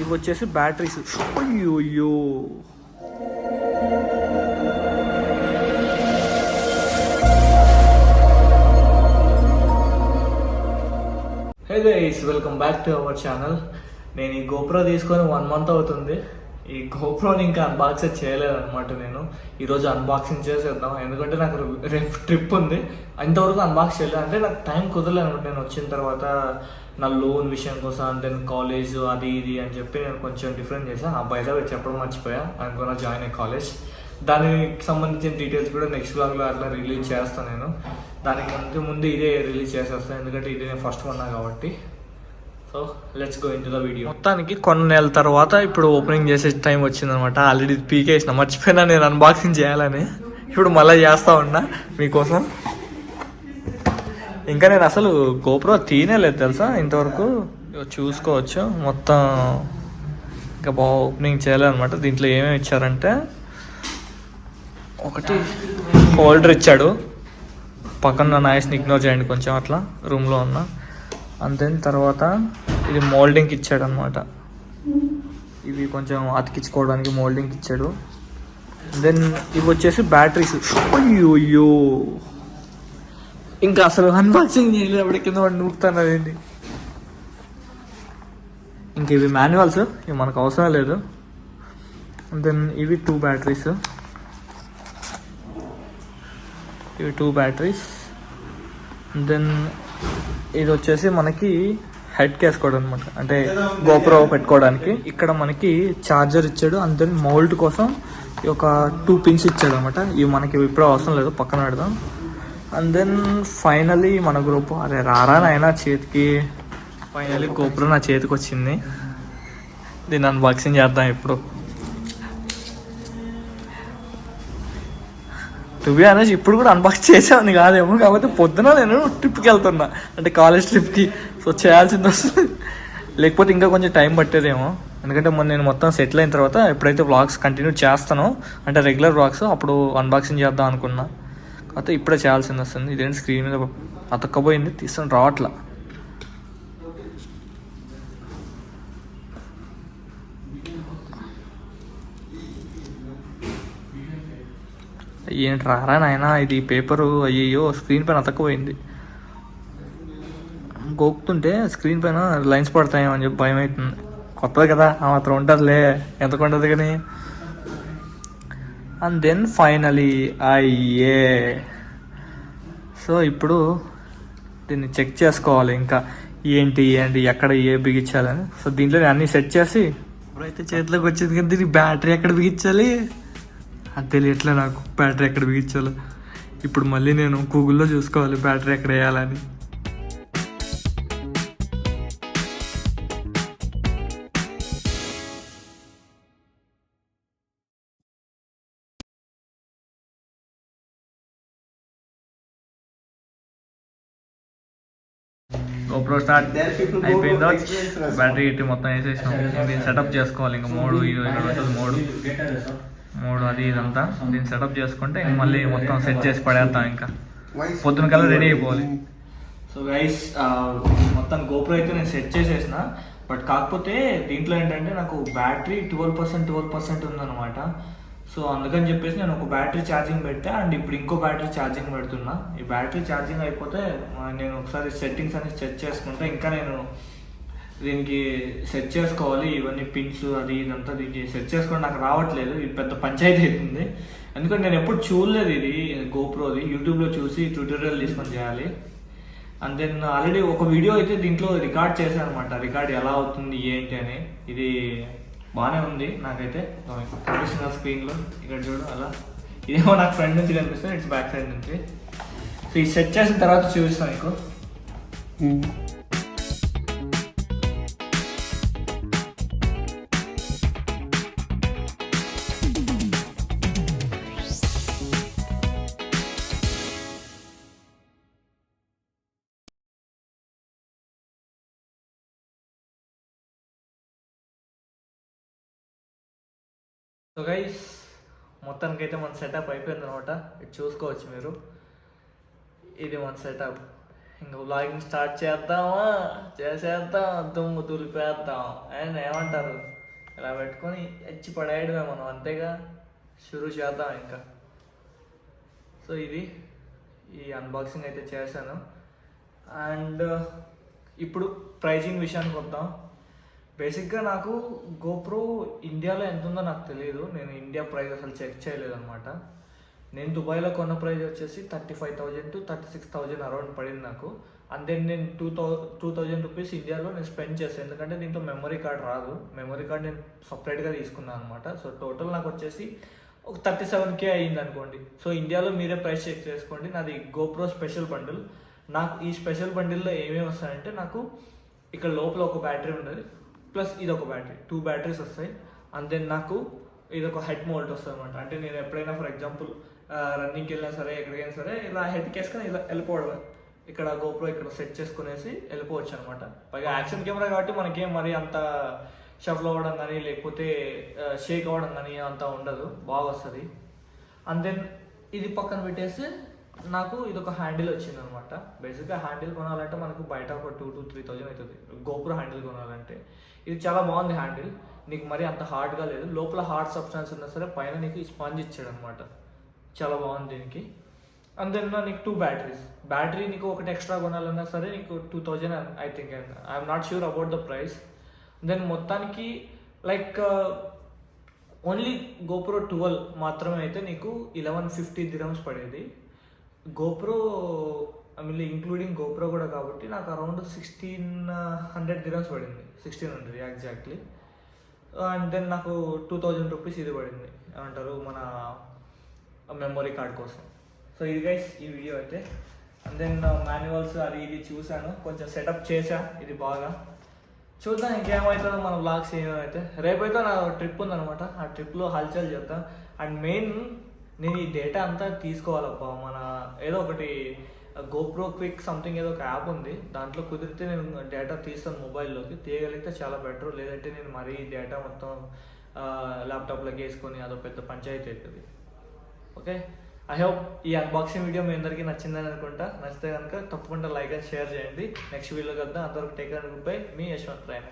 ఇవి వచ్చేసి బ్యాటరీస్. అయ్యో hey guys, welcome back to our channel. నేను ఈ గోప్రో తీసుకొని 1 month అవుతుంది. ఈ గోప్రోని ఇంకా అన్బాక్సింగ్ చేయలేదన్నమాట. నేను ఈరోజు అన్బాక్సింగ్ చేసేద్దాం, ఎందుకంటే నాకు రేపు ట్రిప్ ఉంది. ఇంతవరకు అన్బాక్స్ చేయలేదు, అంటే నాకు టైం కుదరలేదు. నేను వచ్చిన తర్వాత నా లోన్ విషయం కోసం, అంటే కాలేజ్ అది ఇది అని చెప్పి నేను కొంచెం డిఫరెంట్ చేశాను. ఆ బయట చెప్పడం మర్చిపోయా, అనుకున్నా జాయిన్ అయ్యే కాలేజ్. దానికి సంబంధించిన డీటెయిల్స్ కూడా నెక్స్ట్ బ్లాగ్లో అట్లా రిలీజ్ చేస్తాను. నేను దానికి ముందు ఇదే రిలీజ్ చేసేస్తాను, ఎందుకంటే ఇది నేను ఫస్ట్ కొన్నా కాబట్టి. So let's go into the video. మొత్తానికి కొన్ని నెలల తర్వాత ఇప్పుడు ఓపెనింగ్ చేసే టైం వచ్చిందనమాట. ఆల్రెడీ పీకేసిన, మర్చిపోయినా నేను అన్బాక్సింగ్ చేయాలని. ఇప్పుడు మళ్ళీ చేస్తూ ఉన్నా మీకోసం. ఇంకా నేను అసలు గోప్రో తీయలేదు తెలుసా ఇంతవరకు. చూసుకోవచ్చు మొత్తం. ఇంకా బాగా ఓపెనింగ్ చేయాలన్నమాట. దీంట్లో ఏమేమి ఇచ్చారంటే, ఒకటి హోల్డర్ ఇచ్చాడు, పక్కన నాయిస్ని ఇగ్నోర్ చేయండి కొంచెం అట్లా రూమ్లో ఉన్న. అండ్ దెన్ తర్వాత ఇది మోల్డింగ్కి ఇచ్చాడు అనమాట. ఇవి కొంచెం అతికించుకోవడానికి మోల్డింగ్కి ఇచ్చాడు. దెన్ ఇవి వచ్చేసి బ్యాటరీస్. అయ్యో ఇంకా అసలు అన్బాక్సింగ్ చేయలేదు, అప్పటి కింద వాడు నూపుతాను అదేంటి. ఇంక ఇవి మాన్యువల్స్, ఇవి మనకు అవసరం లేదు. దెన్ ఇవి 2 బ్యాటరీస్. ఇవి 2 బ్యాటరీస్. దెన్ ఇది వచ్చేసి మనకి హెడ్కి వేసుకోవడం అనమాట, అంటే గోప్రో పెట్టుకోవడానికి. ఇక్కడ మనకి ఛార్జర్ ఇచ్చాడు. అండ్ దెన్ మౌల్ట్ కోసం ఒక 2 pins ఇచ్చాడు అనమాట. ఇవి మనకి ఇప్పుడు అవసరం లేదు, పక్కన పెడదాం. అండ్ దెన్ ఫైనలీ మన గ్రూప్, అరే రారానైనా చేతికి, ఫైనలీ గోప్రో నా చేతికి వచ్చింది. దీన్ని అన్బాక్సింగ్ చేద్దాం ఇప్పుడు. టు బి ఆనెస్ట్ ఇప్పుడు కూడా అన్బాక్స్ చేసేవాడిని కాదేమో, కాకపోతే పొద్దున నేను ట్రిప్కి వెళ్తున్నా, అంటే కాలేజ్ ట్రిప్కి. సో చేయాల్సింది వస్తుంది, లేకపోతే ఇంకా కొంచెం టైం పట్టేదేమో. ఎందుకంటే నేను మొత్తం సెటిల్ అయిన తర్వాత ఎప్పుడైతే వ్లాగ్స్ కంటిన్యూ చేస్తానో, అంటే రెగ్యులర్ వ్లాగ్స్, అప్పుడు అన్బాక్సింగ్ చేద్దాం అనుకున్నా. కాకపోతే ఇప్పుడే చేయాల్సింది వస్తుంది. ఇదేంటి స్క్రీన్ మీద అతక్కపోయింది, తీసుకొని రావట్లా. ఏంటి రారా నాయనా, ఇది పేపరు. అయ్యో స్క్రీన్ పైన అతక్కుపోయింది. గోకుతుంటే స్క్రీన్ పైన లైన్స్ పడతాయేమో అని చెప్పి భయం అవుతుంది. కొత్తది కదా, ఆ మాత్రం ఉంటుందిలే, ఎంత ఉంటుంది కానీ. అండ్ దెన్ ఫైనలీ అయ్యే. సో ఇప్పుడు దీన్ని చెక్ చేసుకోవాలి, ఇంకా ఏంటి ఎక్కడ ఏ బిగించాలని. సో దీంట్లో నేను అన్నీ సెట్ చేసి, ఇప్పుడైతే చేతిలోకి వచ్చింది కానీ దీనికి బ్యాటరీ ఎక్కడ బిగించాలి అది తెలియట్లే నాకు. బ్యాటరీ ఎక్కడ బిగించాలో ఇప్పుడు మళ్ళీ నేను గూగుల్లో చూసుకోవాలి బ్యాటరీ ఎక్కడ వేయాలని. గోప్రో స్టార్ట్ అయిపోయిందో, బ్యాటరీ ఇట్టి మొత్తం వేసేసాం. దీన్ని సెటప్ చేసుకోవాలి. ఇంకా మోడు ఇక్కడ ఉంటుంది, మూడు అది ఇదంతా దీన్ని సెటప్ చేసుకుంటే ఇంక మళ్ళీ మొత్తం సెట్ చేసి పడేస్తాం. ఇంకా పొద్దున కల్లా రెడీ అయిపోవాలి. సో గైస్, మొత్తం గోప్రో అయితే నేను సెట్ చేసేసిన. బట్ కాకపోతే దీంట్లో ఏంటంటే నాకు బ్యాటరీ 12% ఉందన్నమాట. సో అందుకని చెప్పేసి నేను ఒక బ్యాటరీ ఛార్జింగ్ పెట్టా, అండ్ ఇప్పుడు ఇంకో బ్యాటరీ ఛార్జింగ్ పెడుతున్నా. ఈ బ్యాటరీ ఛార్జింగ్ అయిపోతే నేను ఒకసారి సెట్టింగ్స్ అనేది సెట్ చేసుకుంటే, ఇంకా నేను దీనికి సెట్ చేసుకోవాలి. ఇవన్నీ పిన్స్ అది ఇదంతా దీనికి సెట్ చేసుకోవడం నాకు రావట్లేదు. ఇది పెద్ద పంచాయతీ అవుతుంది, ఎందుకంటే నేను ఎప్పుడు చూడలేదు ఇది గోప్రోది. యూట్యూబ్లో చూసి ట్యూటోరియల్ తీసుకొని చేయాలి. అండ్ దెన్ ఆల్రెడీ ఒక వీడియో అయితే దీంట్లో రికార్డ్ చేశాను అనమాట, రికార్డ్ ఎలా అవుతుంది ఏంటి అని. ఇది బాగానే ఉంది నాకైతే, కనిపిస్తుంది స్క్రీన్లో. ఇక్కడ చూడు అలా, ఇదేమో నాకు ఫ్రంట్ నుంచి కనిపిస్తుంది, ఇట్స్ బ్యాక్ సైడ్ నుంచి. సో ఇది సెట్ చేసిన తర్వాత చూపిస్తాను మీకు. సో గైస్, మొత్తానికి అయితే మన సెటప్ అయిపోయింది అనమాట. ఇది చూసుకోవచ్చు మీరు, ఇది మన సెటప్. ఇంకా వ్లాగింగ్ స్టార్ట్ చేద్దామా, చేసేద్దాం, దుమ్ము దులిపేద్దాం అండ్ ఏమంటారు, ఇలా పెట్టుకొని ఎచ్చి పడేయడమే మనం, అంతేగా. షురూ చేద్దాం ఇంకా. సో ఇది ఈ అన్బాక్సింగ్ అయితే చేశాను. అండ్ ఇప్పుడు ప్రైజింగ్ విషయానికి వద్దాం. బేసిక్గా నాకు గోప్రో ఇండియాలో ఎంత ఉందో నాకు తెలియదు, నేను ఇండియా ప్రైస్ అసలు చెక్ చేయలేదన్నమాట. నేను దుబాయ్లో కొన్న ప్రైస్ వచ్చేసి 35,000 to 36,000 అరౌండ్ పడింది నాకు. అండ్ దెన్ నేను 2,000 రూపీస్ ఇండియాలో నేను స్పెండ్ చేశాను, ఎందుకంటే దీంట్లో మెమరీ కార్డ్ రాదు. మెమరీ కార్డ్ నేను సపరేట్గా తీసుకున్నాను అనమాట. సో టోటల్ నాకు వచ్చేసి ఒక 37K అయ్యింది అనుకోండి. సో ఇండియాలో మీరే ప్రైస్ చెక్ చేసుకోండి. నాది గోప్రో స్పెషల్ బండిల్. నాకు ఈ స్పెషల్ బండిల్లో ఏమేమి వస్తాయంటే, నాకు ఇక్కడ లోపల ఒక బ్యాటరీ ఉంటుంది, ప్లస్ ఇది ఒక బ్యాటరీ, 2 బ్యాటరీస్ వస్తాయి. అండ్ దెన్ నాకు ఇది ఒక హెడ్ మోల్ట్ వస్తుంది అనమాట. అంటే నేను ఎప్పుడైనా ఫర్ ఎగ్జాంపుల్ రన్నింగ్కి వెళ్ళినా సరే, ఎక్కడికైనా సరే, ఇలా హెడ్కి వేసుకొని ఇలా వెళ్ళిపోవడమే. ఇక్కడ గోప్రో ఇక్కడ సెట్ చేసుకునేసి వెళ్ళిపోవచ్చు అనమాట. పైగా యాక్షన్ కెమెరా కాబట్టి మనకేం మరి అంత షఫల్ అవ్వడం కానీ లేకపోతే షేక్ అవ్వడం కానీ అంత ఉండదు, బాగా వస్తుంది. అండ్ దెన్ ఇది పక్కన పెట్టేసి నాకు ఇది ఒక హ్యాండిల్ వచ్చింది అనమాట. బేసిక్గా హ్యాండిల్ కొనాలంటే మనకు బయట ఒక 2,000 to 3,000 అవుతుంది గోప్రో హ్యాండిల్ కొనాలంటే. ఇది చాలా బాగుంది హ్యాండిల్, నీకు మరి అంత హార్డ్గా లేదు, లోపల హార్డ్ సబ్స్టాన్స్ ఉన్నా సరే పైన నీకు స్పాంజ్ ఇచ్చాడు అనమాట, చాలా బాగుంది దీనికి. అండ్ దెన్ నీకు 2 బ్యాటరీస్, బ్యాటరీ నీకు ఒకటి ఎక్స్ట్రా కొనాలన్నా సరే నీకు 2,000 I think, I'm not sure about the price. Then మొత్తానికి లైక్ ఓన్లీ గోప్రో 12 మాత్రమే అయితే నీకు 1150 dirhams పడేది. GoPro I mean including GoPro కూడా కాబట్టి నాకు అరౌండ్ 1,600 dirhams పడింది, 1,600 ఎగ్జాక్ట్లీ. అండ్ దెన్ నాకు 2,000 రూపీస్ ఇది పడింది, ఏమంటారు మన మెమొరీ కార్డ్ కోసం. సో ఇది గైస్ ఈ వీడియో అయితే. అండ్ దెన్ మాన్యువల్స్ అది ఇది చూశాను, కొంచెం సెటప్ చేశా, ఇది బాగా చూద్దాం ఇంకేమవుతుందో మన వ్లాగ్స్ ఏమైతే. రేపైతే నా ట్రిప్ ఉందనమాట, ఆ ట్రిప్లో హల్చల్ చేద్దాం. అండ్ మెయిన్ నేను ఈ డేటా అంతా తీసుకోవాలబ్బా, మన ఏదో ఒకటి గోప్రో క్విక్ సంథింగ్ ఏదో ఒక యాప్ ఉంది, దాంట్లో కుదిరితే నేను డేటా తీస్తాను మొబైల్లోకి, తీయగలిగితే చాలా బెటర్. లేదంటే నేను మరీ డేటా మొత్తం ల్యాప్టాప్లోకి వేసుకొని అదో పెద్ద పంచాయతీ అవుతుంది. ఓకే, ఐ హోప్ ఈ అన్బాక్సింగ్ వీడియో మీ అందరికీ నచ్చిందని అనుకుంటా. నచ్చితే కనుక తప్పకుండా లైక్ అండ్ షేర్ చేయండి. నెక్స్ట్ వీడియోలో కదా, అంతవరకు టేక్ కేర్, గుడ్ బై, మీ యశ్వంత్ రాయ్.